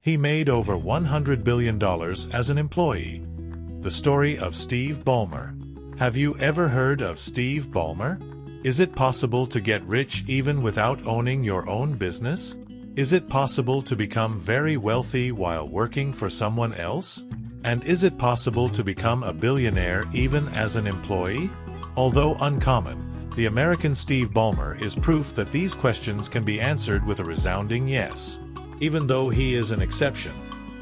He made over $100 billion as an employee. The story of Steve Ballmer. Have you ever heard of Steve Ballmer? Is it possible to get rich even without owning your own business? Is it possible to become very wealthy while working for someone else? And is it possible to become a billionaire even as an employee? Although uncommon, the American Steve Ballmer is proof that these questions can be answered with a resounding yes. Even though he is an exception,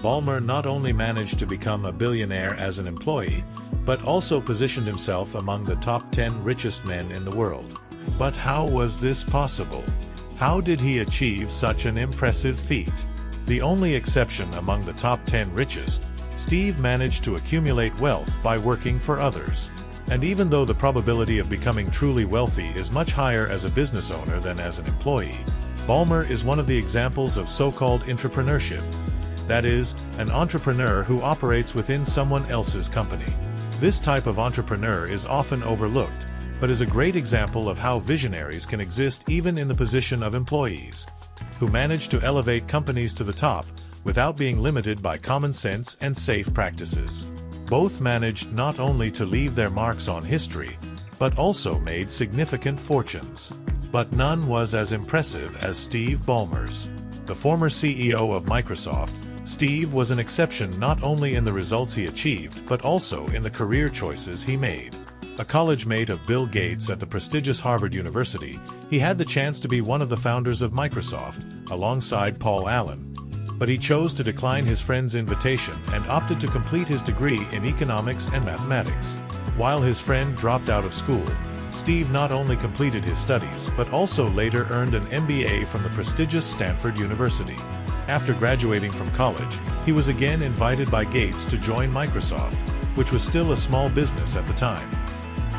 Ballmer not only managed to become a billionaire as an employee, but also positioned himself among the top 10 richest men in the world. But how was this possible? How did he achieve such an impressive feat? The only exception among the top 10 richest, Steve managed to accumulate wealth by working for others. And even though the probability of becoming truly wealthy is much higher as a business owner than as an employee, Ballmer is one of the examples of so-called entrepreneurship. That is, an entrepreneur who operates within someone else's company. This type of entrepreneur is often overlooked, but is a great example of how visionaries can exist even in the position of employees, who manage to elevate companies to the top without being limited by common sense and safe practices. Both managed not only to leave their marks on history, but also made significant fortunes. But none was as impressive as Steve Ballmer's. The former CEO of Microsoft, Steve was an exception not only in the results he achieved but also in the career choices he made. A college mate of Bill Gates at the prestigious Harvard University, he had the chance to be one of the founders of Microsoft, alongside Paul Allen. But he chose to decline his friend's invitation and opted to complete his degree in economics and mathematics. While his friend dropped out of school, Steve not only completed his studies but also later earned an MBA from the prestigious Stanford University. After graduating from college, he was again invited by Gates to join Microsoft, which was still a small business at the time.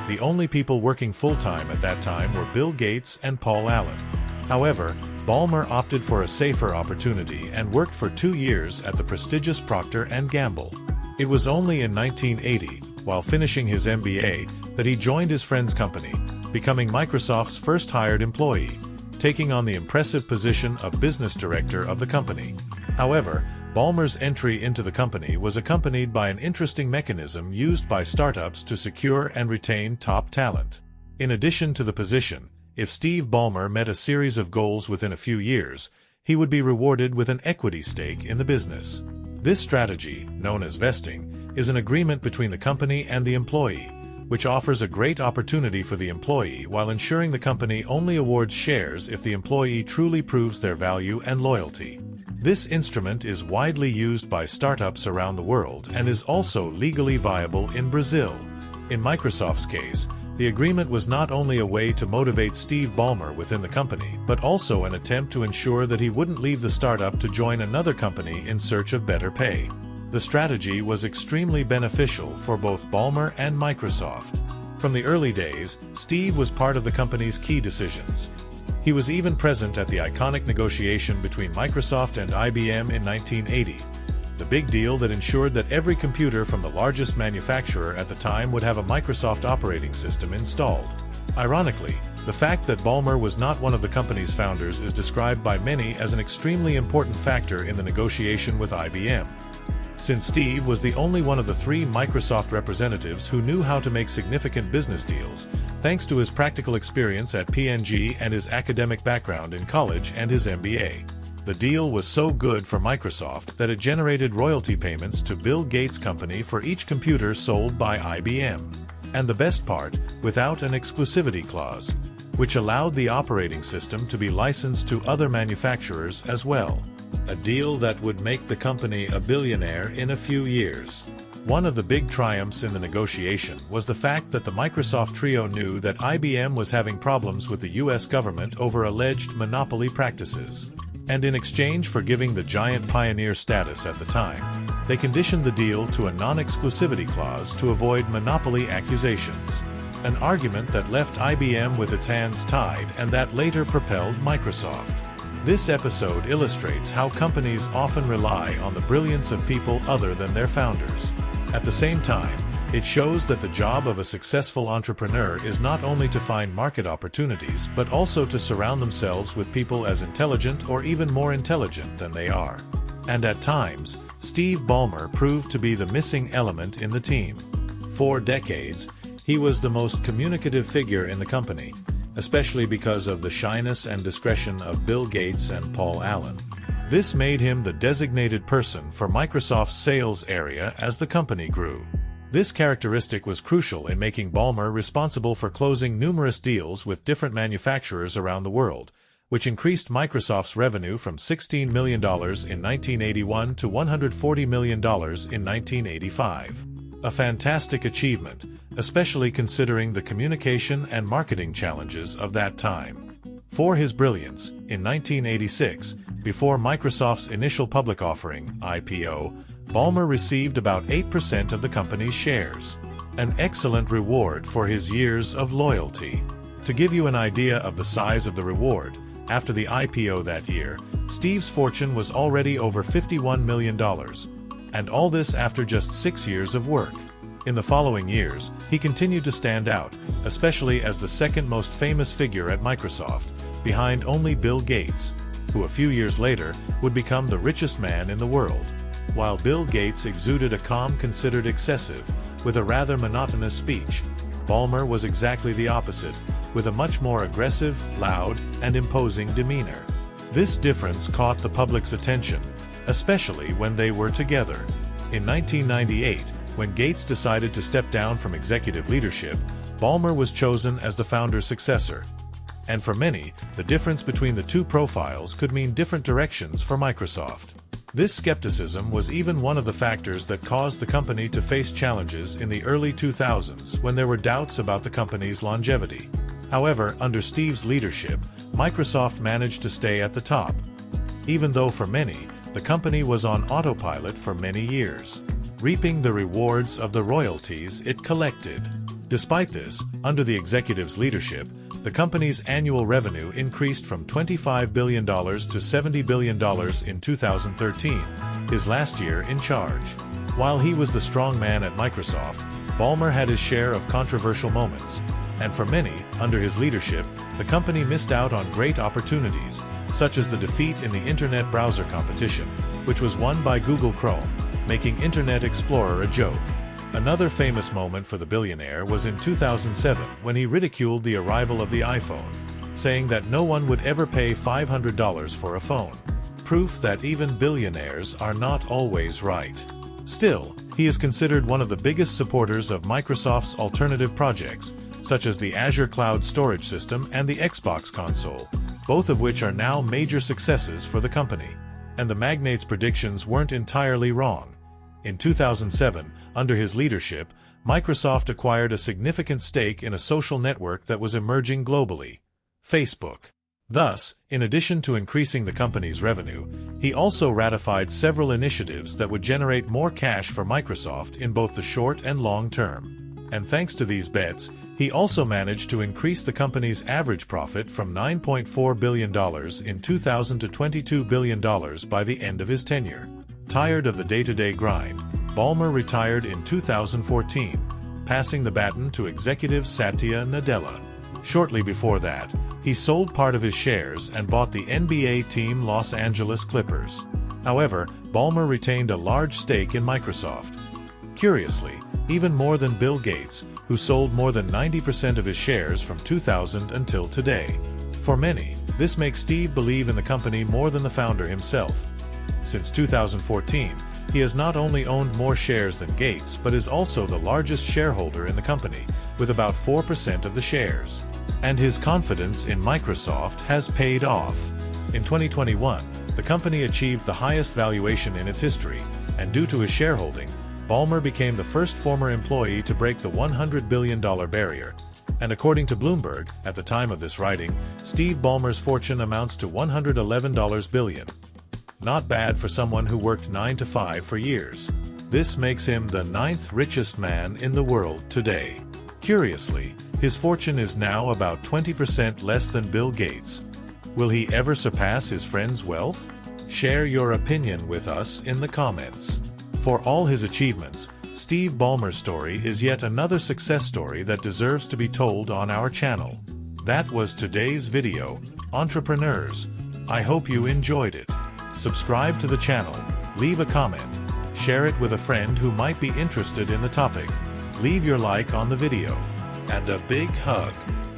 The only people working full-time at that time were Bill Gates and Paul Allen. However, Ballmer opted for a safer opportunity and worked for 2 years at the prestigious Procter & Gamble. It was only in 1980, while finishing his MBA, that he joined his friend's company, becoming Microsoft's first hired employee, taking on the impressive position of business director of the company. However, Ballmer's entry into the company was accompanied by an interesting mechanism used by startups to secure and retain top talent. In addition to the position, if Steve Ballmer met a series of goals within a few years, he would be rewarded with an equity stake in the business. This strategy, known as vesting, is an agreement between the company and the employee, which offers a great opportunity for the employee while ensuring the company only awards shares if the employee truly proves their value and loyalty. This instrument is widely used by startups around the world and is also legally viable in Brazil. In Microsoft's case, the agreement was not only a way to motivate Steve Ballmer within the company, but also an attempt to ensure that he wouldn't leave the startup to join another company in search of better pay. The strategy was extremely beneficial for both Ballmer and Microsoft. From the early days, Steve was part of the company's key decisions. He was even present at the iconic negotiation between Microsoft and IBM in 1980, the big deal that ensured that every computer from the largest manufacturer at the time would have a Microsoft operating system installed. Ironically, the fact that Ballmer was not one of the company's founders is described by many as an extremely important factor in the negotiation with IBM. Since Steve was the only one of the 3 Microsoft representatives who knew how to make significant business deals, thanks to his practical experience at P&G and his academic background in college and his MBA. The deal was so good for Microsoft that it generated royalty payments to Bill Gates' company for each computer sold by IBM. And the best part, without an exclusivity clause, which allowed the operating system to be licensed to other manufacturers as well. A deal that would make the company a billionaire in a few years. One of the big triumphs in the negotiation was the fact that the Microsoft trio knew that IBM was having problems with the US government over alleged monopoly practices. And in exchange for giving the giant pioneer status at the time, they conditioned the deal to a non-exclusivity clause to avoid monopoly accusations. An argument that left IBM with its hands tied and that later propelled Microsoft. This episode illustrates how companies often rely on the brilliance of people other than their founders. At the same time, it shows that the job of a successful entrepreneur is not only to find market opportunities but also to surround themselves with people as intelligent or even more intelligent than they are. And at times, Steve Ballmer proved to be the missing element in the team. For decades, he was the most communicative figure in the company, especially because of the shyness and discretion of Bill Gates and Paul Allen. This made him the designated person for Microsoft's sales area as the company grew. This characteristic was crucial in making Ballmer responsible for closing numerous deals with different manufacturers around the world, which increased Microsoft's revenue from $16 million in 1981 to $140 million in 1985. A fantastic achievement, especially considering the communication and marketing challenges of that time. For his brilliance, in 1986, before Microsoft's initial public offering, IPO, Ballmer received about 8% of the company's shares. An excellent reward for his years of loyalty. To give you an idea of the size of the reward, after the IPO that year, Steve's fortune was already over $51 million. And all this after just 6 years of work. In the following years, he continued to stand out, especially as the second most famous figure at Microsoft, behind only Bill Gates, who a few years later would become the richest man in the world. While Bill Gates exuded a calm considered excessive, with a rather monotonous speech, Ballmer was exactly the opposite, with a much more aggressive, loud, and imposing demeanor. This difference caught the public's attention, especially when they were together. In 1998, when Gates decided to step down from executive leadership, Ballmer was chosen as the founder's successor. And for many, the difference between the two profiles could mean different directions for Microsoft. This skepticism was even one of the factors that caused the company to face challenges in the early 2000s when there were doubts about the company's longevity. However, under Steve's leadership, Microsoft managed to stay at the top, even though for many, the company was on autopilot for many years, reaping the rewards of the royalties it collected. Despite this, under the executive's leadership, the company's annual revenue increased from $25 billion to $70 billion in 2013, his last year in charge. While he was the strong man at Microsoft, Ballmer had his share of controversial moments, and for many, under his leadership, the company missed out on great opportunities, such as the defeat in the Internet browser competition, which was won by Google Chrome, making Internet Explorer a joke. Another famous moment for the billionaire was in 2007 when he ridiculed the arrival of the iPhone, saying that no one would ever pay $500 for a phone. Proof that even billionaires are not always right. Still, he is considered one of the biggest supporters of Microsoft's alternative projects, such as the Azure Cloud Storage System and the Xbox console, both of which are now major successes for the company. And the magnate's predictions weren't entirely wrong. In 2007, under his leadership, Microsoft acquired a significant stake in a social network that was emerging globally, Facebook. Thus, in addition to increasing the company's revenue, he also ratified several initiatives that would generate more cash for Microsoft in both the short and long term. And thanks to these bets, he also managed to increase the company's average profit from $9.4 billion in 2000 to $22 billion by the end of his tenure. Tired of the day-to-day grind, Ballmer retired in 2014, passing the baton to executive Satya Nadella. Shortly before that, he sold part of his shares and bought the NBA team Los Angeles Clippers. However, Ballmer retained a large stake in Microsoft. Curiously, even more than Bill Gates, who sold more than 90% of his shares from 2000 until today. For many, this makes Steve believe in the company more than the founder himself. Since 2014, he has not only owned more shares than Gates but is also the largest shareholder in the company, with about 4% of the shares. And his confidence in Microsoft has paid off. In 2021, the company achieved the highest valuation in its history, and due to his shareholding, Ballmer became the first former employee to break the $100 billion barrier. And according to Bloomberg, at the time of this writing, Steve Ballmer's fortune amounts to $111 billion. Not bad for someone who worked 9 to 5 for years. This makes him the 9th richest man in the world today. Curiously, his fortune is now about 20% less than Bill Gates. Will he ever surpass his friend's wealth? Share your opinion with us in the comments. For all his achievements, Steve Ballmer's story is yet another success story that deserves to be told on our channel. That was today's video, Entrepreneurs. I hope you enjoyed it. Subscribe to the channel, Leave a comment. Share it with a friend who might be interested in the topic. Leave your like on the video. And a big hug.